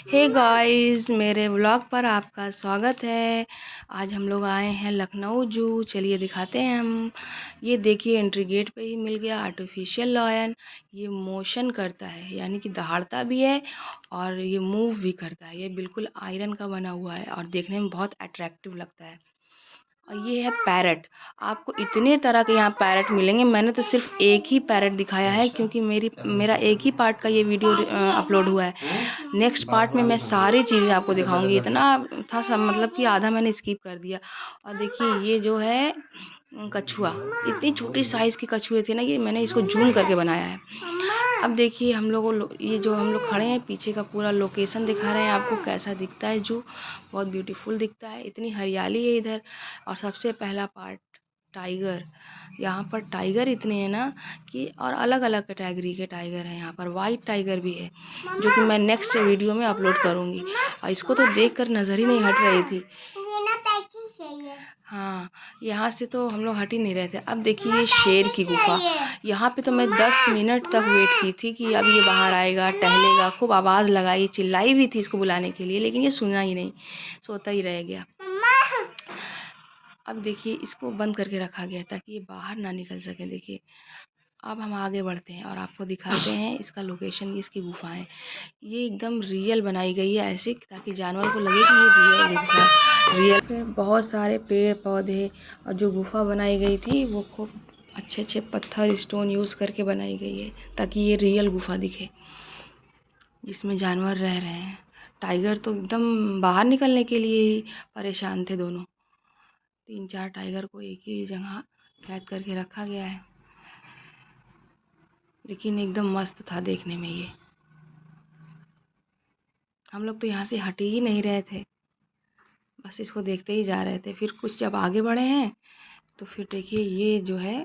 Hey guys, मेरे vlog पर आपका स्वागत है। आज हम लोग आए हैं लखनऊ जू। चलिए दिखाते हैं हम। ये देखिए, एंट्री गेट पे ही मिल गया आर्टिफिशियल लायन। ये मोशन करता है, यानी कि दहाड़ता भी है और ये मूव भी करता है। ये बिल्कुल आयरन का बना हुआ है और देखने में बहुत अट्रैक्टिव लगता है। और ये है पैरट। आपको इतने तरह के यहाँ पैरट मिलेंगे। मैंने तो सिर्फ एक ही पैरट दिखाया है क्योंकि मेरा एक ही पार्ट का ये वीडियो अपलोड हुआ है। नेक्स्ट पार्ट में मैं सारी चीज़ें आपको दिखाऊंगी। इतना था सब, मतलब कि आधा मैंने स्किप कर दिया। और देखिए, ये जो है कछुआ, इतनी छोटी साइज़ के कछुए थे ना, ये मैंने इसको जूम करके बनाया है। अब देखिए, हम लोग ये जो हम लोग खड़े हैं, पीछे का पूरा लोकेशन दिखा रहे हैं आपको कैसा दिखता है जू। बहुत ब्यूटीफुल दिखता है, इतनी हरियाली है इधर। और सबसे पहला पार्ट टाइगर। यहाँ पर टाइगर इतने हैं ना कि, और अलग अलग कैटेगरी के टाइगर हैं। यहाँ पर वाइट टाइगर भी है जो कि मैं नेक्स्ट वीडियो में अपलोड करूँगी। और इसको तो देखकर नज़र ही नहीं हट रही थी। हाँ, यहाँ से तो हम लोग हट ही नहीं रहे थे। अब देखिए शेर की गुफा। यहाँ पे तो मैं 10 मिनट तक वेट की थी कि अब ये बाहर आएगा, टहलेगा। खूब आवाज़ लगाई, चिल्लाई भी थी इसको बुलाने के लिए, लेकिन ये सुना ही नहीं, सोता ही रह गया। अब देखिए, इसको बंद करके रखा गया ताकि ये बाहर ना निकल सके। देखिए, अब हम आगे बढ़ते हैं और आपको दिखाते हैं इसका लोकेशन, इसकी गुफाएं। ये एकदम रियल बनाई गई है ऐसे, ताकि जानवर को लगे कि ये रियल गुफा है। रियल में बहुत सारे पेड़ पौधे, और जो गुफा बनाई गई थी वो खूब अच्छे अच्छे पत्थर स्टोन यूज़ करके बनाई गई है ताकि ये रियल गुफा दिखे जिसमें जानवर रह रहे हैं। टाइगर तो एकदम बाहर निकलने के लिए ही परेशान थे दोनों। 3-4 टाइगर को एक ही जगह कैद करके रखा गया है, लेकिन एकदम मस्त था देखने में ये। हम लोग तो यहाँ से हट ही नहीं रहे थे, बस इसको देखते ही जा रहे थे। फिर कुछ जब आगे बढ़े हैं तो फिर देखिए, ये जो है,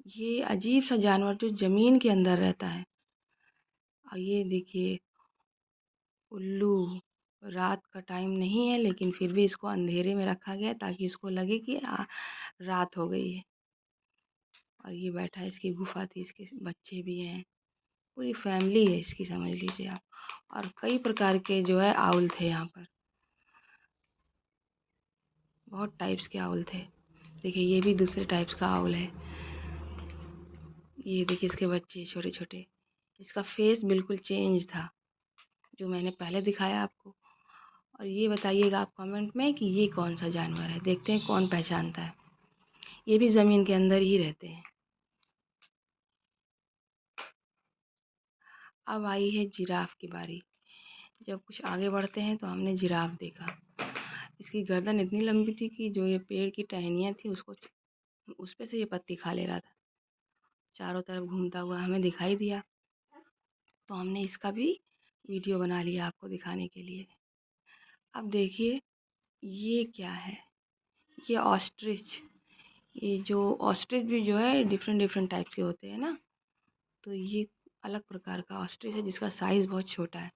ये अजीब सा जानवर जो ज़मीन के अंदर रहता है। और ये देखिए उल्लू। रात का टाइम नहीं है, लेकिन फिर भी इसको अंधेरे में रखा गया ताकि इसको लगे कि रात हो गई है। और ये बैठा है, इसकी गुफा थी, इसके बच्चे भी हैं, पूरी फैमिली है इसकी, समझ लीजिए आप। और कई प्रकार के जो है आउल थे यहाँ पर, बहुत टाइप्स के आउल थे। देखिए, ये भी दूसरे टाइप्स का आउल है। ये देखिए इसके बच्चे छोटे छोटे। इसका फेस बिल्कुल चेंज था जो मैंने पहले दिखाया आपको। और ये बताइएगा आप कमेंट में कि ये कौन सा जानवर है। देखते हैं कौन पहचानता है। ये भी ज़मीन के अंदर ही रहते हैं। अब आई है जिराफ की बारी। जब कुछ आगे बढ़ते हैं तो हमने जिराफ देखा। इसकी गर्दन इतनी लंबी थी कि जो ये पेड़ की टहनियाँ थी उसको, उस पे से ये पत्ती खा ले रहा था। चारों तरफ घूमता हुआ हमें दिखाई दिया, तो हमने इसका भी वीडियो बना लिया आपको दिखाने के लिए। अब देखिए, ये क्या है? ये ऑस्ट्रिच। ये जो ऑस्ट्रिच भी जो है डिफरेंट डिफरेंट टाइप्स के होते हैं ना, तो ये अलग प्रकार का ऑस्ट्रिच है जिसका साइज़ बहुत छोटा है।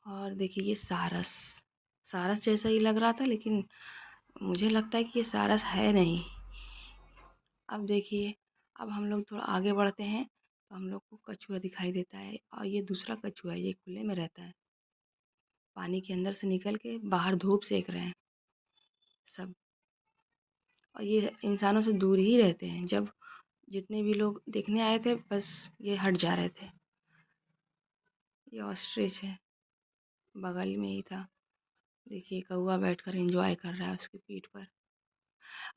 और देखिए, ये सारस। सारस जैसा ही लग रहा था, लेकिन मुझे लगता है कि ये सारस है नहीं। अब देखिए, अब हम लोग थोड़ा आगे बढ़ते हैं तो हम लोग को कछुआ दिखाई देता है। और ये दूसरा कछुआ है, ये खुले में रहता है, पानी के अंदर से निकल के बाहर धूप सेक रहे हैं सब। और ये इंसानों से दूर ही रहते हैं। जब जितने भी लोग देखने आए थे, बस ये हट जा रहे थे। ये ऑस्ट्रिच है, बगल में ही था। देखिए, कौवा बैठकर एंजॉय कर रहा है उसकी पीठ पर।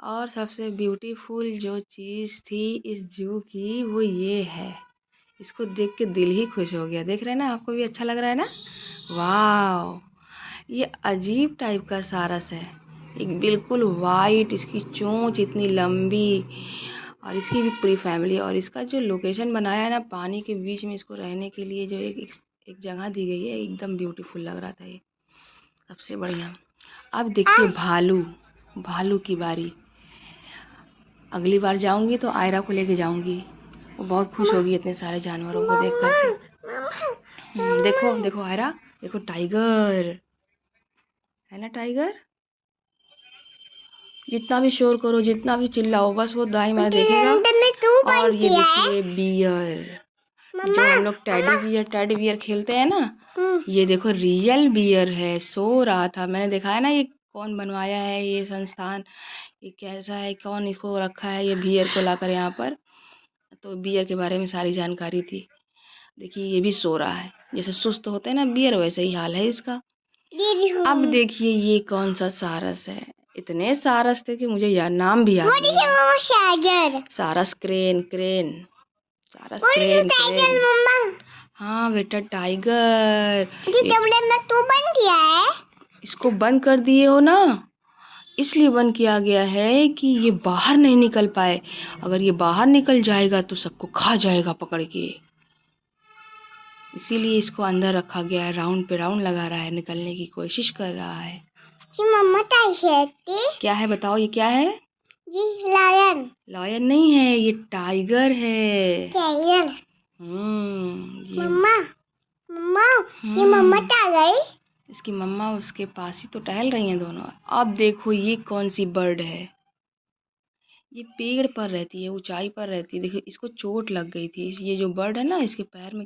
और सबसे ब्यूटीफुल जो चीज़ थी इस जू की, वो ये है। इसको देख के दिल ही खुश हो गया। देख रहे हैं ना, आपको भी अच्छा लग रहा है ना? वाह, ये अजीब टाइप का सारस है, एक बिल्कुल वाइट। इसकी चोंच इतनी लंबी, और इसकी भी पूरी फैमिली। और इसका जो लोकेशन बनाया है ना, पानी के बीच में इसको रहने के लिए जो एक जगह दी गई है, एकदम ब्यूटीफुल लग रहा था ये, सबसे बढ़िया। अब देखिए भालू। भालू की बारी। अगली बार जाऊंगी तो आयरा को लेके जाऊंगी, वो बहुत खुश होगी इतने सारे जानवरों को देख करके। देखो देखो आयरा, देखो टाइगर है ना, टाइगर। जितना भी शोर करो, जितना भी चिल्लाओ, बस वो दाई मैं देखेगा। और ये देखिए बियर। जो हम लोग टेडी बियर खेलते हैं ना, ये देखो रियल बियर है, सो रहा था। मैंने देखा है ना ये कौन बनवाया है, ये संस्थान ये कैसा है, कौन इसको रखा है ये बियर को लाकर यहाँ पर। तो बियर के बारे में सारी जानकारी थी। देखिए ये भी सो रहा है, जैसे सुस्त होते हैं ना बियर, वैसे ही हाल है इसका। अब देखिए ये कौन सा सारस है, इतने सारस थे कि मुझे यार नाम भी याद नहीं है। सारस क्रेन क्रेन, सारस क्रेन क्रेन। हाँ बेटा टाइगर। तो बंद किया है, इसको बंद कर दिए हो ना, इसलिए बंद किया गया है कि ये बाहर नहीं निकल पाए। अगर ये बाहर निकल जाएगा तो सबको खा जाएगा पकड़ के, इसीलिए इसको अंदर रखा गया है। राउंड पे राउंड लगा रहा है, निकलने की कोशिश कर रहा है। मम्मा क्या है बताओ, ये क्या है? जी लायन। लायन नहीं है, ये टाइगर है। टाइगर। मम्मा मम्मा ये मम्मा टाइगर। इसकी मम्मा उसके पास ही तो टहल रही हैं दोनों। अब देखो ये कौन सी बर्ड है, ये पेड़ पर रहती है, ऊंचाई पर रहती है। देखो इसको चोट लग गई थी, ये जो बर्ड है ना, इसके पैर में